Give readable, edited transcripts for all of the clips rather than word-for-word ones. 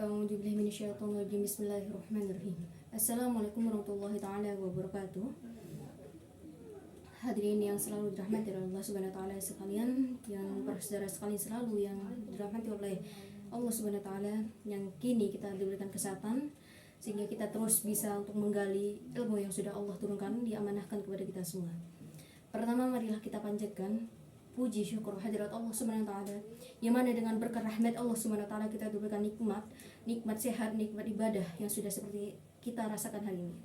A'udzubillahi minasyaitonirrajim. Bismillahirrahmanirrahim. Assalamualaikum warahmatullahi taala wabarakatuh. Hadirin yang selalu dirahmati oleh Allah Subhanahu wa taala sekalian, yang para saudara sekalian selalu yang dirahmati oleh Allah Subhanahu wa taala, yang kini kita diberikan kesehatan sehingga kita terus bisa untuk menggali ilmu yang sudah Allah turunkan, diamanahkan kepada kita semua. Pertama, marilah kita panjatkan puji syukur hadirat Allah Subhanahu wa taala, yang mana dengan berkat rahmat Allah Subhanahu wa taala kita diberikan nikmat sehat, nikmat ibadah yang sudah seperti kita rasakan hari ini.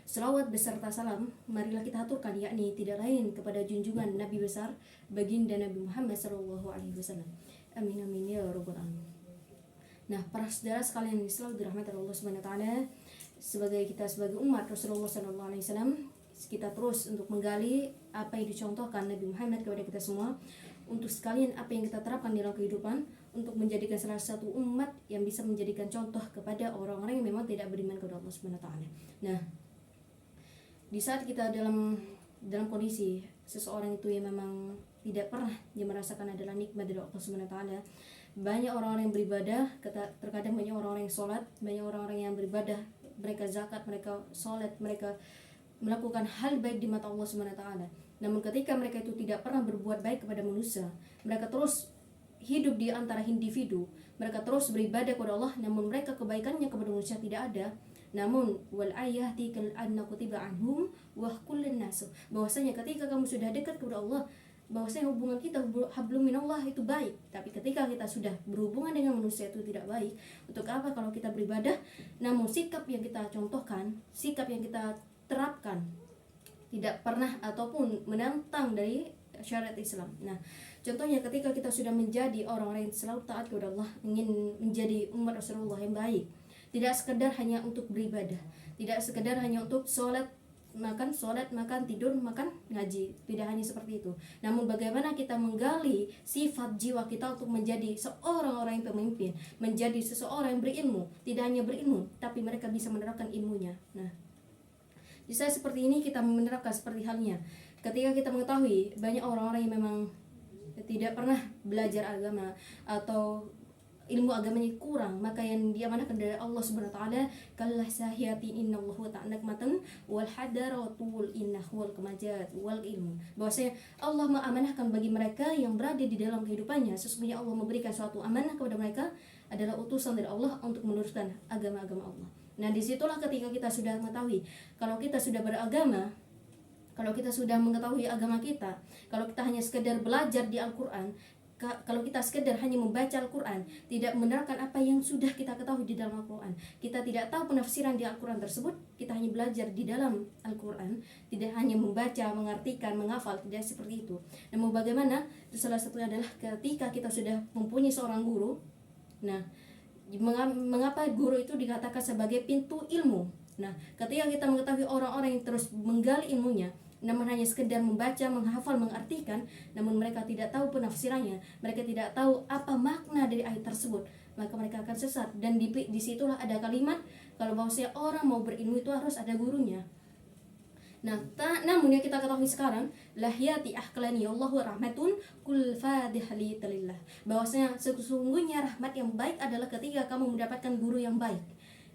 Selawat beserta salam marilah kita aturkan, yakni tidak lain kepada junjungan Nabi besar baginda Nabi Muhammad sallallahu alaihi wasallam. Amin amin ya rabbal alamin. Nah, para saudara sekalian yang selalu dirahmati Allah Subhanahu wa taala, sebagai umat Rasulullah sallallahu alaihi wasallam, kita terus untuk menggali apa yang dicontohkan Nabi Muhammad kepada kita semua, untuk sekalian apa yang kita terapkan dalam kehidupan, untuk menjadikan salah satu umat yang bisa menjadikan contoh kepada orang-orang yang memang tidak beriman kepada Allah Subhanahu wa taala. Nah, di saat kita dalam kondisi seseorang itu yang memang tidak pernah dia merasakan adalah nikmat dari Allah Subhanahu wa taala, banyak orang-orang yang beribadah, terkadang banyak orang-orang yang sholat, banyak orang-orang yang beribadah, mereka zakat, mereka sholat, mereka melakukan hal baik di mata Allah Subhanahu wa taala. Namun ketika mereka itu tidak pernah berbuat baik kepada manusia, mereka terus hidup di antara individu, mereka terus beribadah kepada Allah, namun mereka kebaikannya kepada manusia tidak ada. Namun wal ayati kal anna kutiba anhum wa kullun nas, bahwasanya ketika kamu sudah dekat kepada Allah, bahwasanya hubungan kita hablum minallah itu baik. Tapi ketika kita sudah berhubungan dengan manusia itu tidak baik. Untuk apa kalau kita beribadah namun sikap yang kita contohkan, sikap yang kita terapkan tidak pernah ataupun menentang dari syariat Islam. Nah, contohnya ketika kita sudah menjadi orang-orang yang selalu taat kepada Allah, ingin menjadi umat Rasulullah yang baik, tidak sekedar hanya untuk beribadah, tidak sekedar hanya untuk sholat, makan, tidur, makan, ngaji, tidak hanya seperti itu. Namun bagaimana kita menggali sifat jiwa kita untuk menjadi seorang orang yang pemimpin, menjadi seseorang yang berilmu, tidak hanya berilmu, tapi mereka bisa menerapkan ilmunya. Nah, di saat seperti ini kita menerapkan seperti halnya ketika kita mengetahui banyak orang-orang yang memang tidak pernah belajar agama atau ilmu agamanya kurang, maka yang diamanahkan dari Allah Subhanahu wa taala, kallah sahiyati innallahu ta'nakmatan wal hadaratul innahul kamajat wal ilmu, bahwasanya Allah mengamanahkan bagi mereka yang berada di dalam kehidupannya, sesungguhnya Allah memberikan suatu amanah kepada mereka adalah utusan dari Allah untuk meneruskan agama-agama Allah. Nah, disitulah ketika kita sudah mengetahui kalau kita sudah beragama, kalau kita sudah mengetahui agama kita, kalau kita hanya sekedar belajar di Al-Quran, kalau kita sekedar hanya membaca Al-Quran, tidak menerapkan apa yang sudah kita ketahui di dalam Al-Quran, kita tidak tahu penafsiran di Al-Quran tersebut, kita hanya belajar di dalam Al-Quran, tidak hanya membaca, mengartikan, menghafal, tidak seperti itu. Namun bagaimana? Itu salah satunya adalah ketika kita sudah mempunyai seorang guru. Nah, mengapa guru itu dikatakan sebagai pintu ilmu? Nah, ketika kita mengetahui orang-orang yang terus menggali ilmunya, namun hanya sekedar membaca, menghafal, mengartikan, namun mereka tidak tahu penafsirannya, mereka tidak tahu apa makna dari ayat tersebut, maka mereka akan sesat. Dan disitulah ada kalimat kalau bahwasanya orang mau berilmu itu harus ada gurunya. Nah, namun yang kita ketahui sekarang, lahyati ahklani Allahu rahmatun kul fadihli talillah, bahwasanya sesungguhnya rahmat yang baik adalah ketika kamu mendapatkan guru yang baik.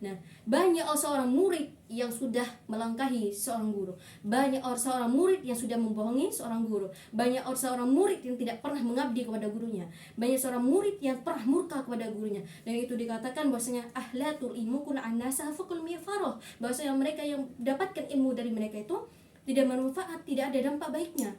Nah, banyak seorang murid yang sudah melangkahi seorang guru, banyak seorang murid yang sudah membohongi seorang guru, banyak seorang murid yang tidak pernah mengabdi kepada gurunya, banyak seorang murid yang pernah murka kepada gurunya. Dan itu dikatakan bahwasanya ahlatul ilmu kun annasa faqul mifaroh, bahwasanya mereka yang mendapatkan ilmu dari mereka itu tidak bermanfaat, tidak ada dampak baiknya.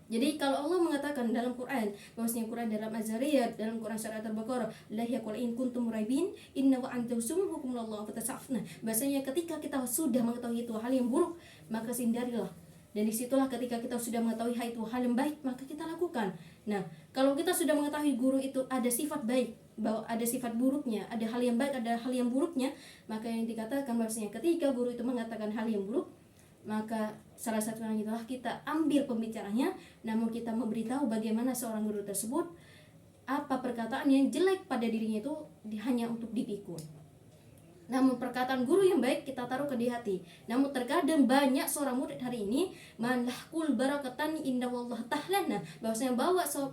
Jadi kalau Allah mengatakan dalam Quran, bahwasanya Quran dalam Az-Zariyat, dalam Quran surat Al-Baqarah, la yaqul in kuntum muraibin inna wa antum hukumullah fatasafna, bahwasanya ketika kita sudah mengetahui itu hal yang buruk, maka hindarilah. Dan disitulah ketika kita sudah mengetahui hal itu hal yang baik, maka kita lakukan. Nah, kalau kita sudah mengetahui guru itu ada sifat baik, bahwa ada sifat buruknya, ada hal yang baik, ada hal yang buruknya, maka yang dikatakan bahwasanya ketika guru itu mengatakan hal yang buruk, maka salah satunya adalah kita ambil pembicaranya, namun kita memberitahu bagaimana seorang guru tersebut, apa perkataan yang jelek pada dirinya itu hanya untuk dipikul. Namun perkataan guru yang baik kita taruh ke di hati. Namun terkadang banyak seorang murid hari ini manlahkul barakatan indawallah tahlana, bahwasanya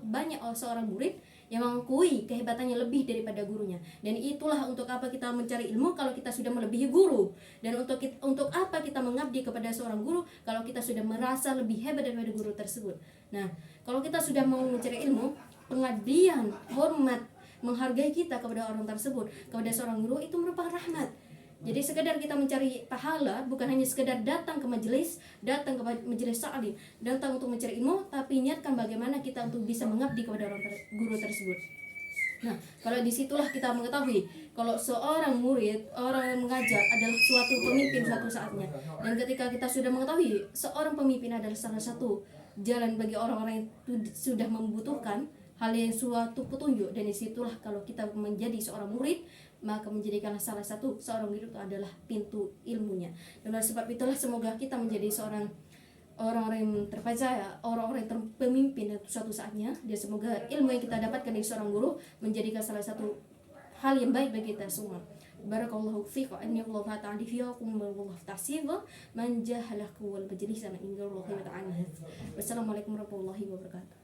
banyak seorang murid yang mengakui kehebatannya lebih daripada gurunya. Dan itulah untuk apa kita mencari ilmu kalau kita sudah melebihi guru, dan untuk apa kita mengabdi kepada seorang guru kalau kita sudah merasa lebih hebat daripada guru tersebut. Nah, kalau kita sudah mau mencari ilmu, pengabdian, hormat, menghargai kita kepada orang tersebut, kepada seorang guru, itu merupakan rahmat. Jadi sekedar kita mencari pahala, bukan hanya sekedar datang ke majelis taklim, datang untuk mencari ilmu, tapi niatkan bagaimana kita untuk bisa mengabdi kepada guru tersebut. Nah, kalau disitulah kita mengetahui kalau seorang murid, orang yang mengajar adalah suatu pemimpin suatu saatnya. Dan ketika kita sudah mengetahui seorang pemimpin adalah salah satu jalan bagi orang-orang yang sudah membutuhkan hal yang suatu petunjuk, dan disitulah kalau kita menjadi seorang murid, maka menjadikanlah salah satu seorang murid itu adalah pintu ilmunya. Dan oleh sebab itulah semoga kita menjadi seorang orang-orang yang terpercaya, orang-orang yang pemimpin suatu saatnya, dan semoga ilmu yang kita dapatkan dari seorang guru menjadikan salah satu hal yang baik bagi kita semua. Barakallahu fiikum wa anna ta'ala fiikum wallahu ta'ala man jahalakum wal majlisana innallaha ta'ala. Wassalamualaikum warahmatullahi wabarakatuh.